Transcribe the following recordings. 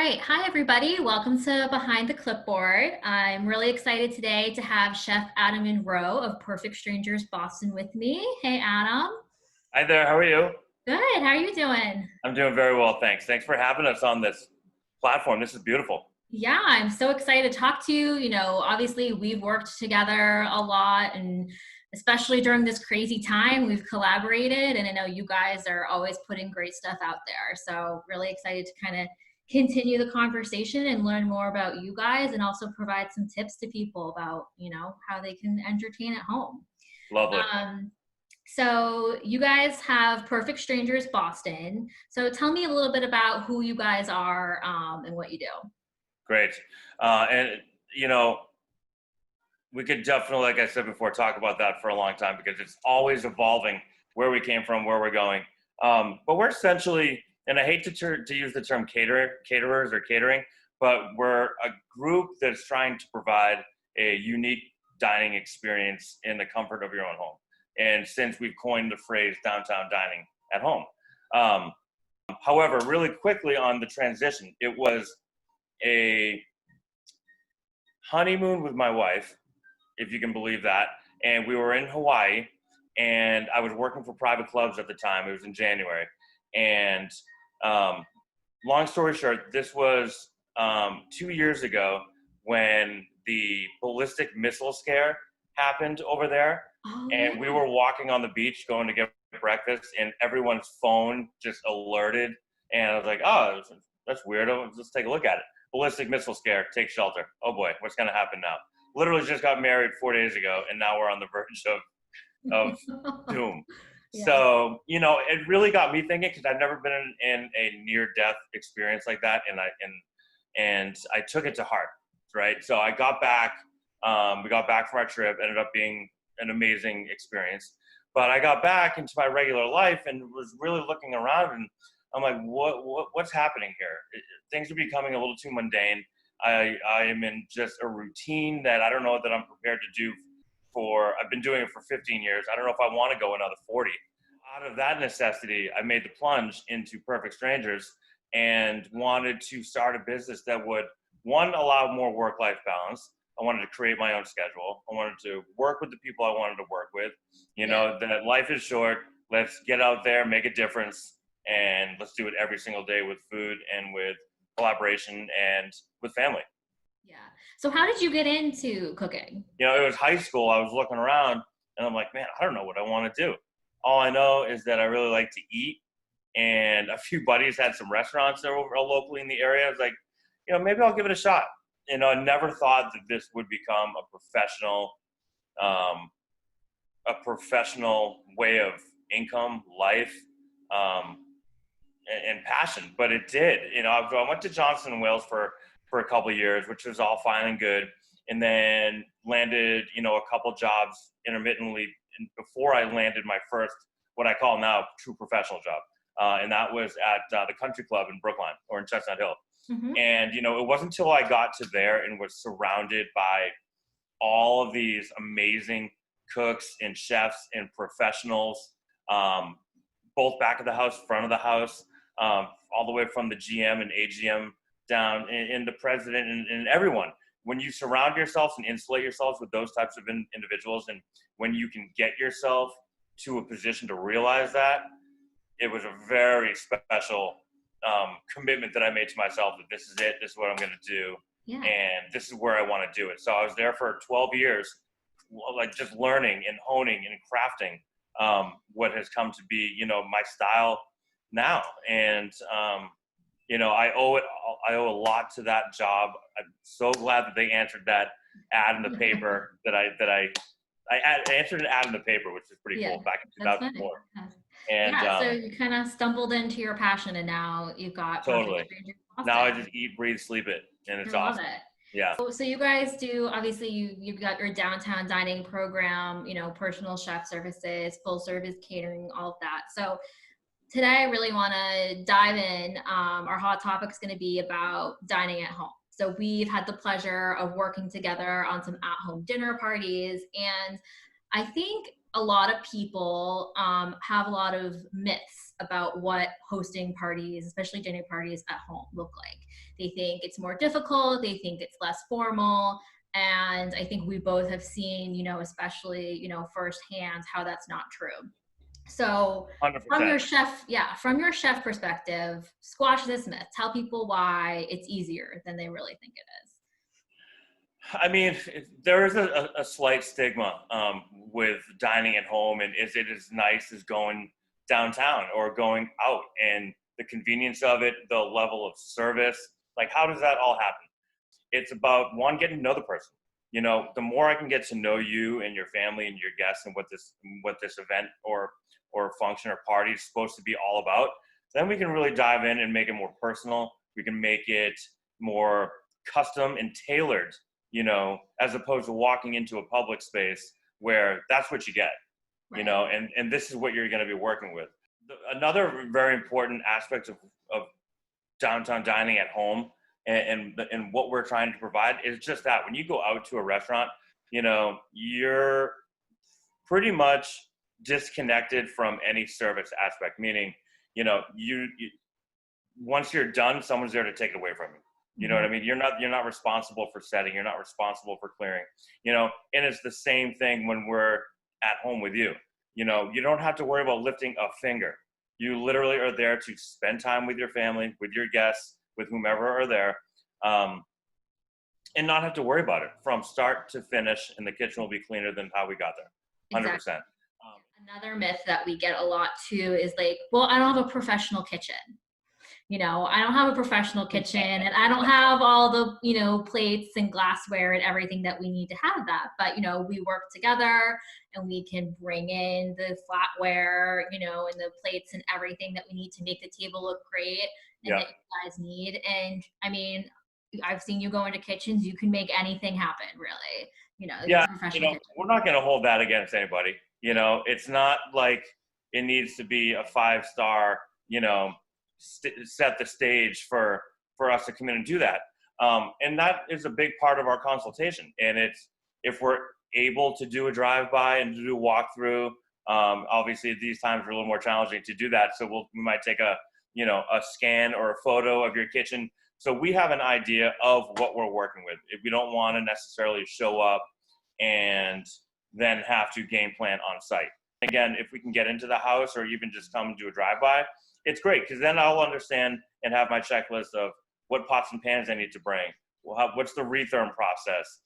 right. Hi, everybody. Welcome to Behind the Clipboard. I'm really excited today to have Chef Adam Munroe of Perfect Strangers Boston with me. Hey, Adam. Hi there, how are you? Good. How are you doing? I'm doing very well, thanks. Thanks for having us on this platform. This is beautiful. Yeah, I'm so excited to talk to you. Obviously, we've worked together a lot, and especially during this crazy time, we've collaborated. And I know you guys are always putting great stuff out there. So, really excited to kind of continue the conversation and learn more about you guys and also provide some tips to people about, how they can entertain at home. Lovely. Um, so, you guys have Perfect Strangers Boston. So, tell me a little bit about who you guys are and what you do. Great. And, you know, we could definitely, like I said before, talk about that for a long time because it's always evolving where we came from, where we're going. But we're essentially, and I hate to use the term caterers or catering, but we're a group that's trying to provide a unique dining experience in the comfort of your own home. And since we've coined the phrase downtown dining at home. Um, However, really quickly on the transition, it was a honeymoon with my wife, if you can believe that. And we were in Hawaii, and I was working for private clubs at the time. It was in January. And um, long story short, this was 2 years ago when the ballistic missile scare happened over there. Oh, And we yeah. were walking on the beach going to get breakfast, and everyone's phone just alerted. And I was like, oh, that's weird. Let's take a look at it. Ballistic missile scare, take shelter. Oh boy, what's going to happen now? Literally just got married 4 days ago, and now we're on the verge of doom. Yeah. So, it really got me thinking because I've never been in a near-death experience like that, and I took it to heart, right? So I got back. We got back from our trip. Ended up being an amazing experience. But I got back into my regular life and was really looking around, and I'm like, what's happening here? Things are becoming a little too mundane. I am in just a routine that I don't know that I'm prepared to do I've been doing it for 15 years. I don't know if I want to go another 40. Out of that necessity, I made the plunge into Perfect Strangers and wanted to start a business that would, one, allow more work-life balance. I wanted to create my own schedule. I wanted to work with the people I wanted to work with. Yeah. That life is short. Let's get out there, make a difference, and let's do it every single day with food and with collaboration and with family. Yeah. So how did you get into cooking? It was high school. I was looking around and I'm like, man, I don't know what I want to do. All I know is that I really like to eat. And a few buddies had some restaurants that were locally in the area. I was like, maybe I'll give it a shot. I never thought that this would become um, a professional way of income, life, um, and passion, but it did. I went to Johnson and Wales for a couple of years, which was all fine and good, and then landed a couple jobs intermittently before I landed my first, what I call now, true professional job, and that was at the Country Club in Brookline or in Chestnut Hill. Hmm. And it wasn't until I got to there and was surrounded by all of these amazing cooks and chefs and professionals, both back of the house, front of the house, all the way from the GM and AGM down in the president and everyone. When you surround yourselves and insulate yourselves with those types of individuals, and when you can get yourself to a position to realize that, it was a very special commitment that I made to myself that this is it, this is what I'm going to do, Yeah. and this is where I want to do it. So I was there for 12 years, like just learning and honing and crafting what has come to be, my style now. And I owe a lot to that job. I'm so glad that they answered that ad in the paper I answered an ad in the paper, which is pretty Yeah. cool, back in That's funny. 2004. And Yeah. So you kind of stumbled into your passion and now you've got Perfect totally, Strangers now I Boston. just eat, breathe, sleep it, and I it's love awesome. it. Yeah, So you guys do, obviously you've got your downtown dining program, personal chef services, full service catering, all of that. So today I really want to dive in. Our hot topic is going to be about dining at home. So we've had the pleasure of working together on some at-home dinner parties, and I think a lot of people have a lot of myths about what hosting parties, especially dinner parties at home, look like. They think it's more difficult, they think it's less formal. And I think we both have seen, especially, firsthand how that's not true. So from 100%. your chef, from your chef perspective, squash this myth. Tell people why it's easier than they really think it is. I mean, there is a slight stigma with dining at home, and is it as nice as going downtown or going out, and the convenience of it, the level of service, like how does that all happen? It's about one, getting to know the person. The more I can get to know you and your family and your guests and what this event or function or party is supposed to be all about, then we can really dive in and make it more personal. We can make it more custom and tailored, as opposed to walking into a public space where that's what you get, Right. and this is what you're going to be working with. Another very important aspect of downtown dining at home and what we're trying to provide is just that. When you go out to a restaurant, you're pretty much disconnected from any service aspect, meaning, you once you're done, someone's there to take it away from you. You know what I mean? You're not responsible for setting. You're not responsible for clearing, and it's the same thing when we're at home with you. You don't have to worry about lifting a finger. You literally are there to spend time with your family, with your guests, with whomever are there, and not have to worry about it from start to finish. And the kitchen will be cleaner than how we got there. 100%. Exactly. Another myth that we get a lot too is like, well, I don't have a professional kitchen. I don't have a professional kitchen and I don't have all the, plates and glassware and everything that we need to have that. But, we work together and we can bring in the flatware, and the plates and everything that we need to make the table look great and that you guys need. And I mean, I've seen you go into kitchens, you can make anything happen, really. Professional kitchen. We're not going to hold that against anybody. It's not like it needs to be a 5-star, set the stage for us to come in and do that. And that is a big part of our consultation. And it's, if we're able to do a drive-by and to do a walkthrough, obviously at these times are a little more challenging to do that. So we might take a scan or a photo of your kitchen, so we have an idea of what we're working with. If we don't want to necessarily show up and then have to game plan on site. Again, if we can get into the house or even just come and do a drive-by, it's great, because then I'll understand and have my checklist of what pots and pans I need to bring. What's the retherm process?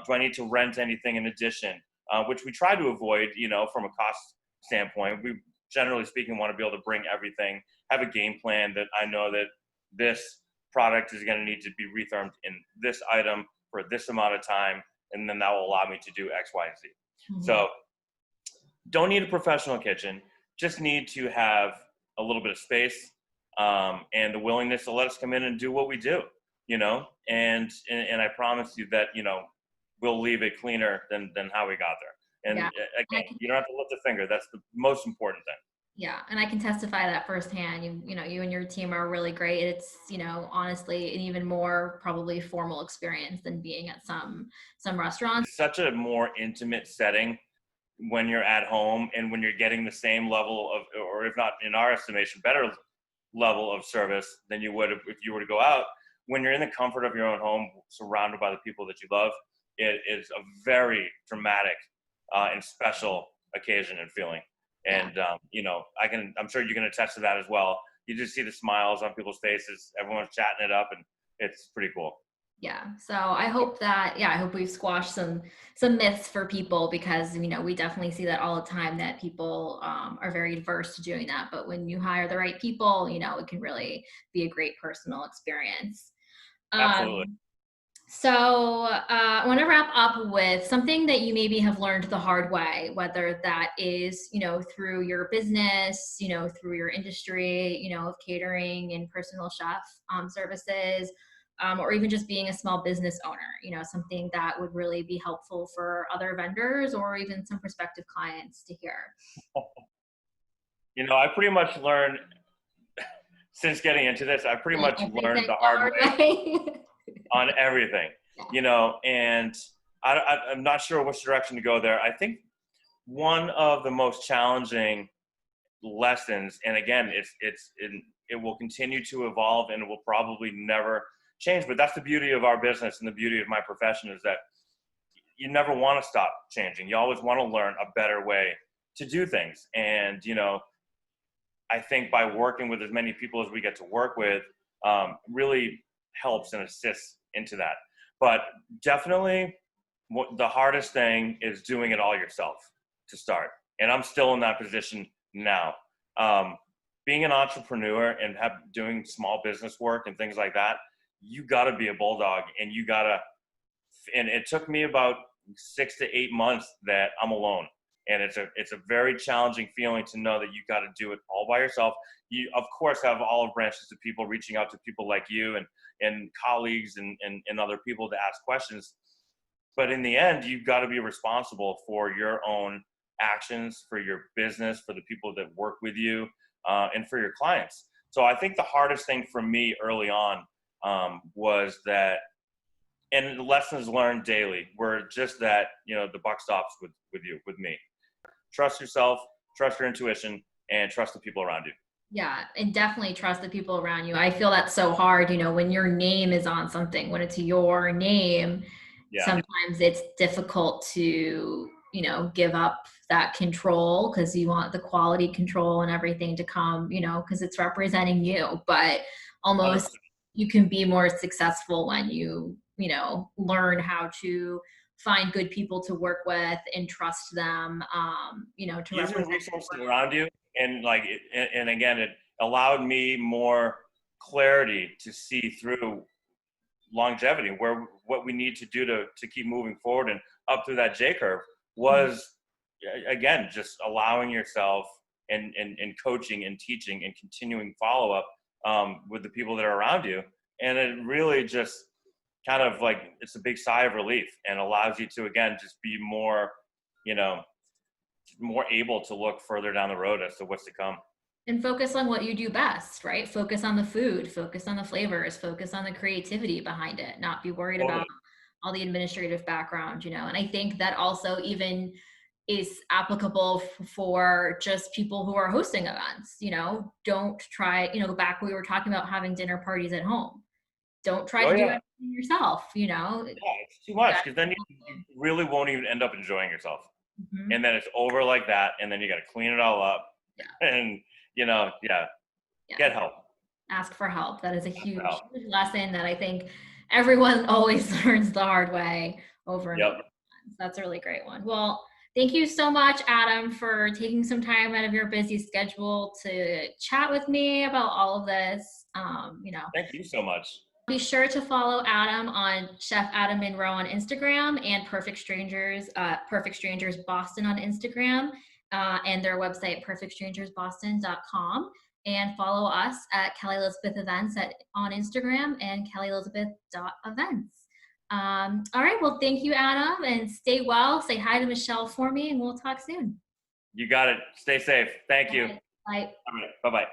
Do I need to rent anything in addition? Which we try to avoid, from a cost standpoint. We, generally speaking, want to be able to bring everything, have a game plan that I know that this product is going to need to be rethermed in this item for this amount of time, and then that will allow me to do X, Y, and Z. Mm-hmm. So don't need a professional kitchen, just need to have a little bit of space and the willingness to let us come in and do what we do, and I promise you that, we'll leave it cleaner than how we got there. And again, you don't have to lift a finger. That's the most important thing. Yeah. And I can testify that firsthand. You and your team are really great. It's, honestly, an even more probably formal experience than being at some restaurants. It's such a more intimate setting when you're at home and when you're getting the same level of, or if not in our estimation, better level of service than you would if you were to go out. When you're in the comfort of your own home, surrounded by the people that you love, it is a very dramatic and special occasion and feeling. And, I'm sure you can attest to that as well. You just see the smiles on people's faces. Everyone's chatting it up, and it's pretty cool. Yeah. So I hope we've squashed some myths for people, because, we definitely see that all the time, that people are very averse to doing that. But when you hire the right people, it can really be a great personal experience. Absolutely. So I want to wrap up with something that you maybe have learned the hard way, whether that is, through your business, through your industry, of catering and personal chef services, or even just being a small business owner, something that would really be helpful for other vendors or even some prospective clients to hear. I pretty much learned since getting into this, I pretty much learned the hard way on everything, and I'm not sure which direction to go there. I think one of the most challenging lessons. And again, it will continue to evolve, and it will probably never change. But that's the beauty of our business and the beauty of my profession, is that you never want to stop changing. You always want to learn a better way to do things. And, I think by working with as many people as we get to work with, really helps and assists into that. But definitely the hardest thing is doing it all yourself to start. And I'm still in that position now. Being an entrepreneur and doing small business work and things like that, you got to be a bulldog, and and it took me about 6 to 8 months that I'm alone. And it's a very challenging feeling to know that you got to do it all by yourself. You, of course, have olive branches of people reaching out to people like you and colleagues and other people to ask questions. But in the end, you've got to be responsible for your own actions, for your business, for the people that work with you, and for your clients. So I think the hardest thing for me early on was that, and the lessons learned daily were just that, the buck stops with me. Trust yourself, trust your intuition, and trust the people around you. Yeah, and definitely trust the people around you. I feel that's so hard, when your name is on something, when it's your name, Yeah. sometimes it's difficult to, give up that control, because you want the quality control and everything to come, because it's representing you. But almost you can be more successful when you, learn how to find good people to work with and trust them, to Using represent resources around you, and and again, it allowed me more clarity to see through longevity, what we need to do to keep moving forward and up through that J curve was, again, just allowing yourself and coaching and teaching and continuing follow up with the people that are around you. And it really just kind of it's a big sigh of relief, and allows you to, again, just be more, more able to look further down the road as to what's to come. And focus on what you do best, right? Focus on the food, focus on the flavors, focus on the creativity behind it, not be worried Totally. about all the administrative background, and I think that also even is applicable for just people who are hosting events. Don't try, back when we were talking about having dinner parties at home, don't try to do everything yourself. Yeah, it's too much, because then you really won't even end up enjoying yourself. Mm-hmm. And then it's over like that, and then you got to clean it all up. Yeah. And get help. Ask for help. That is a huge lesson that I think everyone always learns the hard way over and over. That's a really great one. Well, thank you so much, Adam, for taking some time out of your busy schedule to chat with me about all of this. Thank you so much. Be sure to follow Adam on Chef Adam Munroe on Instagram, and Perfect Strangers Boston on Instagram, and their website, perfectstrangersboston.com. And follow us at Kelly Elizabeth Events on Instagram, and kellyelizabeth.events. All right. Well, thank you, Adam, and stay well. Say hi to Michelle for me, and we'll talk soon. You got it. Stay safe. Thank you. Bye. All right. Bye-bye.